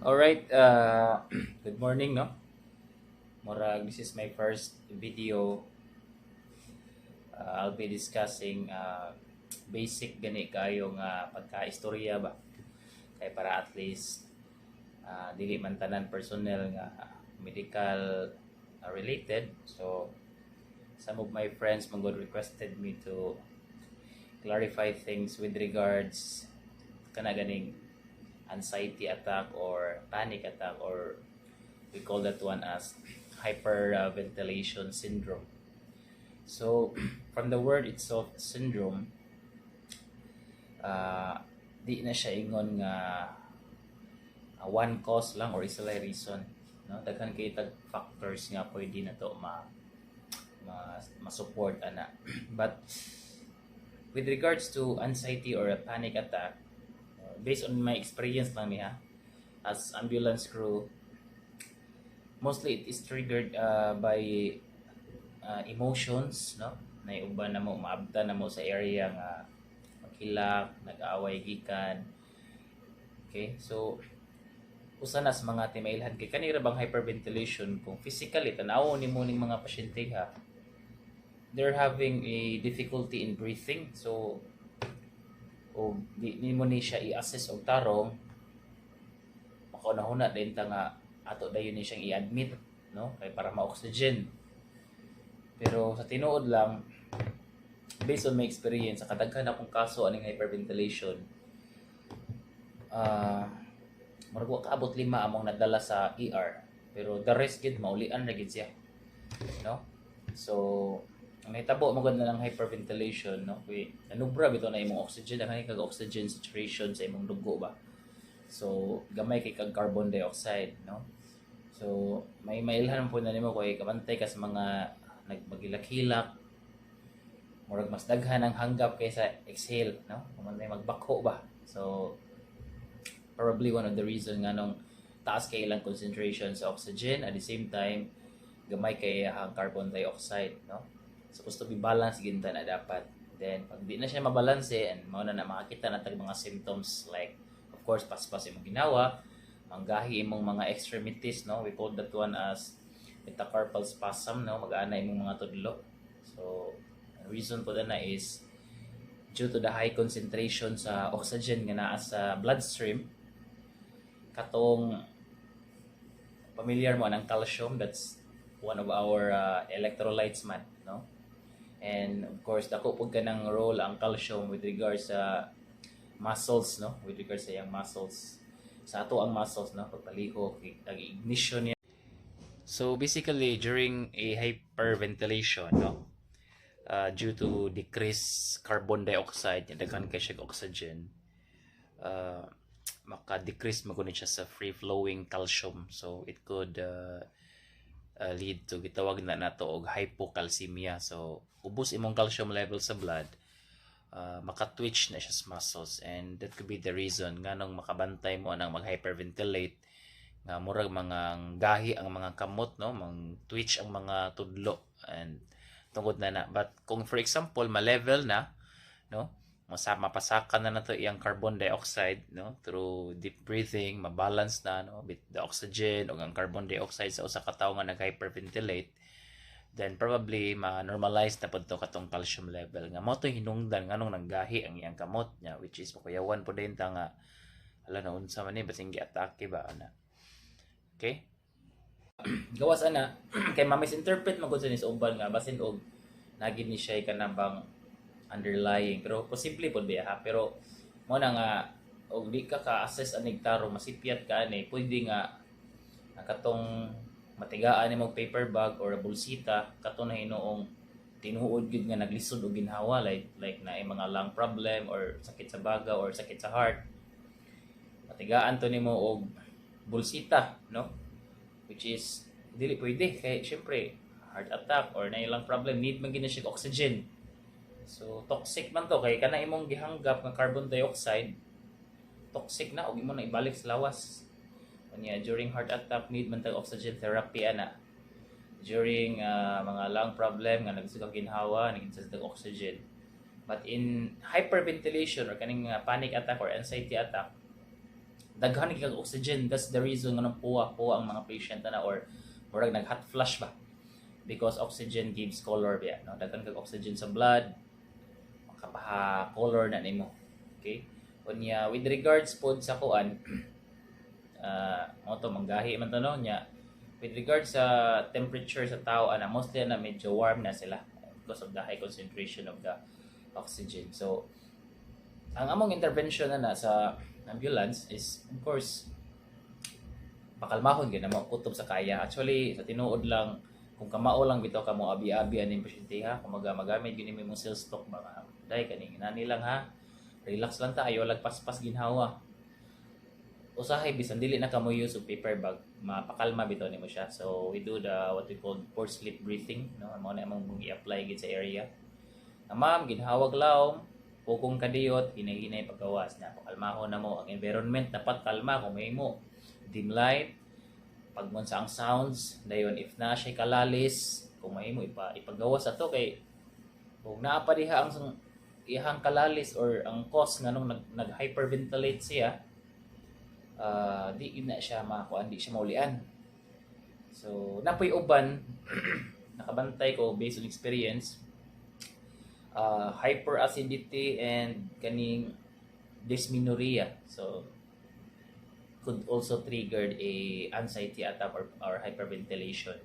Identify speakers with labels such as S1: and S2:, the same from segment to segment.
S1: Alright, good morning, no? Murag, this is my first video. I'll be discussing basic gani kayo nga pagka-istorya ba? Kay para at least dili man tanan personnel nga medical related. So, some of my friends mangod requested me to clarify things with regards kana ganing anxiety attack or panic attack, or we call that one as hyperventilation syndrome. So from the word itself, syndrome, di na siya ingon nga one cause lang or isa lang reason, no? Daghan kay tag factors nga pwede na to ma-support ana. But with regards to anxiety or a panic attack, based on my experience lang niya as ambulance crew, mostly it is triggered by emotions, no? Naiuban na mo, maabta na mo sa area nga makilak, nag-aaway gikan. Okay, so usa na sa mga timailhan kay kanira bang hyperventilation, kung physically tanaw ni mo ning mga pasyente ha, they're having a difficulty in breathing. So o di mo ni siya i-assess og tarong, makaunahuna din ta nga ato dayon ni siyang i-admit, no, kay para ma-oxygen. Pero sa tinuod lang, based on my experience sa kadaghan akong kaso aning hyperventilation, murag wa kaabot 5 among nadala sa ER, pero the rest gid maulian ra gid siya, no? So ang nahitabo mo ganda ng hyperventilation, no? Kay nanubra bitaw na imong oxygen, ang kag oxygen saturation sa imong dugo ba. So gamay kay kag carbon dioxide, no? So may mailhan po na nimo kay kabantay ka sa mga nagmagilak-hilak, murag mas daghan ang hanggap kaysa exhale, no? Kumantay magbako ba. So probably one of the reason nga nung taas kay ilang concentration sa oxygen, at the same time gamay kay ang carbon dioxide, no? Supposed to be balance ginta na dapat. Then pag di na siya mabalanse, and mao na makakita na tag mga symptoms like, of course, paspas imong ginawa, manggahi imong mga extremities, no? We call that one as metacarpal spasm, no? Mag-ana imong mga tudlo. So the reason po na is due to the high concentration sa oxygen nga naa sa bloodstream. Katong familiar mo ng calcium, that's one of our electrolytes man, no? And of course, dako pud kanang role ang calcium with regards sa muscles, no? With regards sa yang muscles, sa ato ang muscles, no? Pagpaliho, ignition niya. So basically, during a hyperventilation, no? Due to decreased carbon dioxide, daghan kay siya oxygen, maka-decrease magunit siya sa free-flowing calcium. So it could lead to gitawag na nato og hypocalcemia. So ubos imong calcium level sa blood, maka-twitch na siya sa muscles, and that could be the reason nganong makabantay mo anang mag-hyperventilate nga murag mga gahi ang mga kamot, no, mang twitch ang mga tudlo and tungod na. But kung for example ma-level na, no, mapasakan na nato iyang carbon dioxide, no, through deep breathing, mabalance na, no, with the oxygen o ang carbon dioxide sa usa ka tawo nga nag-hyperventilate, then probably ma-normalize na pud to katong calcium level nga mo to hinungdan nganong nanggahi ang iyang kamot niya, which is pakuyawan po din ta nga ala na unsa man ni basing gi-atake ba ana. Okay, gawas ana kay ma-misinterpret magud sa ni sa uban nga basin og nagin ni siya kanabang underlying, pero posible pod biya ha. Pero mo na nga og di ka ka-assess anig taro, masipyat ka ani, pwede nga katong matigaan ni mo paper bag or bulsita kato na hinuong tinuod gid nga naglisod og ginhawa, like na mga lung problem or sakit sa baga or sakit sa heart, matigaan to nimo og bulsita, no, which is dili pwede kay syempre heart attack or na ilang problem, need man gid siya oxygen. So toxic man to kay kana imong gihanggap nga carbon dioxide, toxic na og imo na ibalik sa lawas. Kanya during heart attack need man tag oxygen therapy ana. During mga lung problem nga nagsuga ginhawa, naging tag oxygen. But in hyperventilation or kaning panic attack or anxiety attack, daghan kag oxygen. That's the reason nga puwa ang mga patient na or murag nag hot flash ba, because oxygen gives color biya, no? Daghan kag oxygen sa blood, makapaha color na nimo. Okay, unya with regards pod sa kuan, mo to manggahi man to no nya, with regards sa temperature sa tao ana, mostly na medyo warm na sila because of the high concentration of the oxygen. So ang among intervention na sa ambulance is of course pakalmahon gyud na mo kutob sa kaya. Actually sa tinuod lang, kung kamao lang bitaw ka mo abi-abi aning pasyente ha, kung magamit gyud nimo sales stock mga day kani nani lang ha, relax lang ta, ayo lagpaspas ginhawa. Usahay bisan dili na kamo use of paper bag, mapakalma bitaw nimo siya. So we do the what we call forced sleep breathing, no? Amo na among i-apply gid sa area. Ma'am, ginhawag lawom, pugong kadiyot, hinay-hinay paggawas na pakalmahon na mo. Ang environment dapat kalma kung may mo. Dim light, pagmon sa ang sounds, dayon if na siya kalalis, kung may mo ipagawas ato kay kung naa pa diha ang ihang kalalis or ang cause nga nung nag-hyperventilate siya, di na siya makuan, di siya maulian. So napoy uban nakabantay ko based on experience, hyperacidity and kaning dysmenorrhea, so could also trigger a anxiety attack or hyperventilation.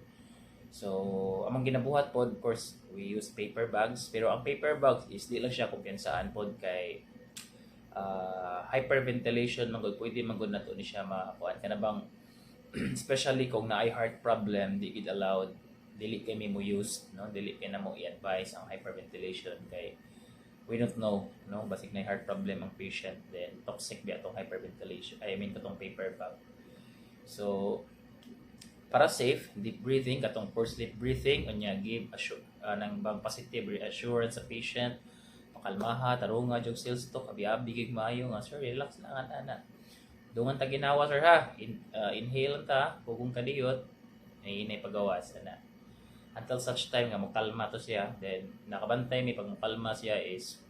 S1: So among ginabuhat pod, of course we use paper bags, pero ang paper bags is di lang siya kumpiyansaan pod kay hyperventilation magud pwede magud nato ni siya makuan kana bang especially kung naay heart problem, di gid allowed, dili kay mo use, no? Dili kay na mo i-advise ang hyperventilation kay we don't know, no? Basig na heart problem ang patient, then toxic ba itong hyperventilation, I mean katong paper bag. So para safe, deep breathing katong forced sleep breathing unya give nang bang positive reassurance sa patient, pakalmaha, tarunga jog sales talk, abi-abi gig maayo nga, sir relax lang ana. Dungan ta ginawa sir ha, inhale ta, pugong kadiyot, inay pagawas ana. Until such time nga mokalma to siya, then nakabantay mi pag mokalma siya is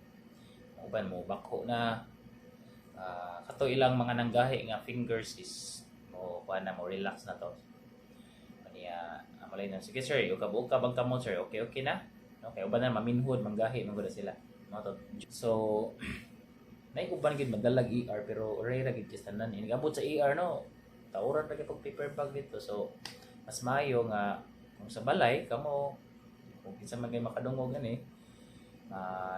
S1: uban mo bako na, kato ilang mga nanggahi nga fingers is mo kuan na mo relax na to. Kaniya amalay na sige sir, ukab-ukab ang kamot sir, okay na. Okay, uban na maminhod manggahi man gud sila. No to. So nay uban gid madalag ER pero rare gid tanan. Inabot sa ER no. Tawran ra gyud paper bag dito. So mas maayo nga kung sa balay kamo kung kinsa man kay makadungog ani,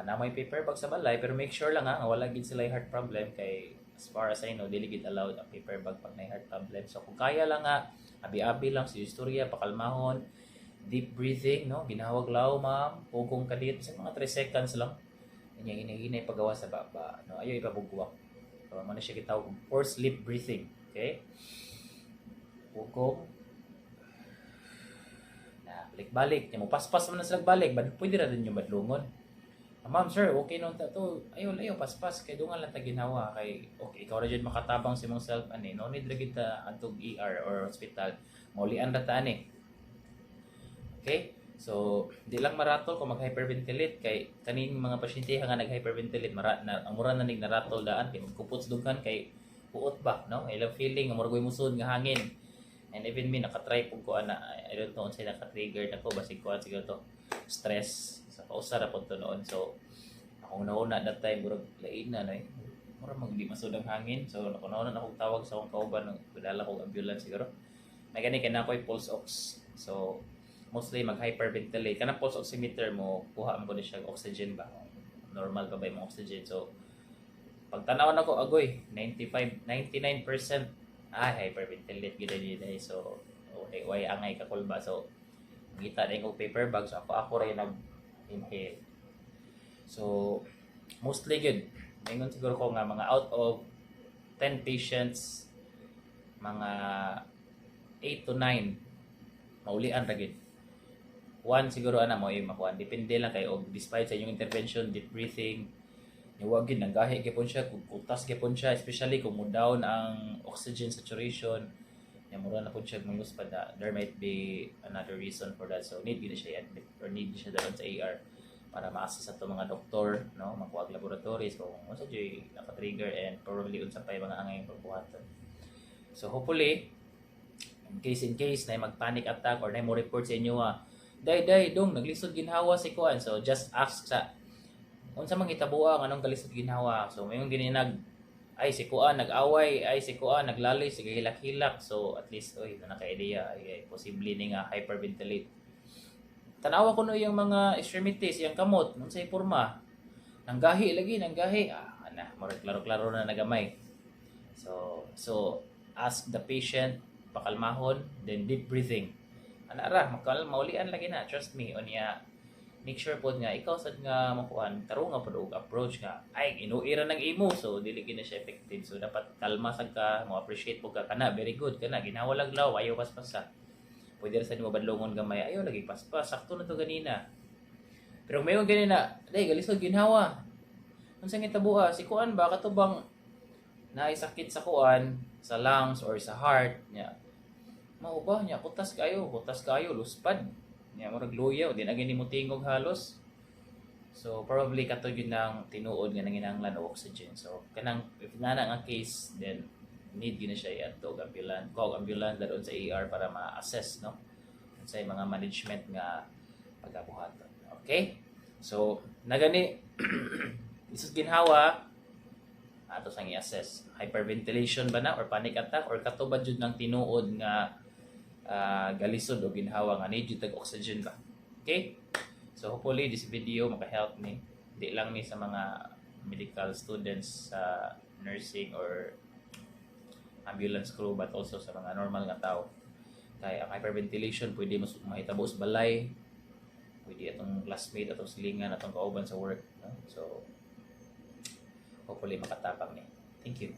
S1: na may paper bag sa balay, pero make sure lang ha wala gid sila heart problem kay as far as I know dili gid allowed ang paper bag pag may heart problem. So kung kaya lang nga abi-abi lang sa istorya, pakalmahon, deep breathing, no, ginhawag law ma'am, pugong kadit sa mga 3 seconds lang, inya hinay pagawa sa baba, no, ayo ipabugwak. So mo na siya gitawag forced sleep breathing. Okay, pugong balik-balik, niya mo paspas man na sila balik, pwede ra din yung badlungon. Ma'am sir, okay nung to, ayaw paspas kay dungan lang ta ginawa kay okay ikaw ra jud makatabang sa imong self ani, no need ra gid ta adtog ER or hospital, maulian ra ta ani. Okay, so di lang maratol kung mag-hyperventilate kay kaning mga pasyente nga nag-hyperventilate ang mura na ning naratol daan kay magkupot dughan kay buot ba, no, ilang feeling nga murag musud nga hangin. And even me, nakatry po ko na, I don't know kung sa'yo nakatrigger na ko, basig ko siguro to, stress, sa kausara po to noon. So, akong nauna that time, murag lain na, murag mag-di masud ang hangin. So, nakunauna na akong tawag sa akong kauban, padala kong ambulance siguro. May gani, kaya na ako'y pulse ox. So, mostly mag-hyperventilate. Kanang pulse oximeter mo, kuha mo ko na siya oxygen ba? Normal pa ba yung oxygen? So, pag tanawan ako, agoy, 99% hyperventilate gid dai. So way angay kakulba. So ngita na yung paper bag, so ako rin nag-inhale. So mostly good, mingon siguro ko nga mga out of 10 patients, mga 8 to 9 maulian ra gid. One siguro ana mo yung makuan, depende lang kay og despite sa inyong intervention, deep breathing, huwag gid nanggahi gyapon siya, kutas gyapon siya, especially kung mo down ang oxygen saturation, ya mura na pud siya mangus pa da, there might be another reason for that. So need gid siya admit or need siya dalon sa ER para ma-assess ato mga doktor, no, makuha laboratories kung unsa jay naka-trigger and probably unsa pa mga angay pagbuhaton. So hopefully in case na mag-panic attack or na mo report sa inyo day dong naglisod ginhawa si kuan, so just ask sa unsa man gitabuang anong kalisod ginhawa. So mayon gini ay si kuan nag-away, ay si kuan naglalay, sige hilak-hilak, so at least oy naka-idea ay posible ni nga hyperventilate. Tanawa ko no yung mga extremities, yung kamot unsay porma, nanggahi lagi ana mo klaro-klaro na nagamay. So ask the patient, pakalmahon, then deep breathing. Ana ra maulian lagi na, trust me unya. Make sure pod nga ikaw sad nga makuan tarong nga pod og approach nga ay inuira ng imo, so dili gina siya effective. So dapat kalma sad ka, mo appreciate pud ka kana very good kana ginawa laglaw ayaw paspasa. Pwede ra sad mo badlongon gamay ayaw lagi paspas, sakto na to ganina. Pero mayon ganina day galisod ginhawa. Unsa nga tabuha si kuan ba katubang naay sakit sa kuan, sa lungs or sa heart nya. Mao ba nya kutas kayo luspad. Nya murag luyaw di na gini mo tingog halos. So probably katod yun ng tinuod nga nanginahanglan og oxygen. So kanang if na nga case, then need gina siya iadto og ambulance dadon sa ER para ma-assess no sa mga management nga pagabuhaton. Okay? So nagani isas ginhawa ato sang i-assess hyperventilation ba na or panic attack or katubad jud ng tinuod nga galisod o ginhawa nga need jud tag oxygen ba. Okay? So hopefully this video maka-help ni di lang ni sa mga medical students sa nursing or ambulance crew, but also sa mga normal nga tao. Kaya ang hyperventilation pwede mahitabo sa balay, pwede atong classmate, atong silingan, atong kauban sa work, no? So hopefully makatapang ni. Thank you.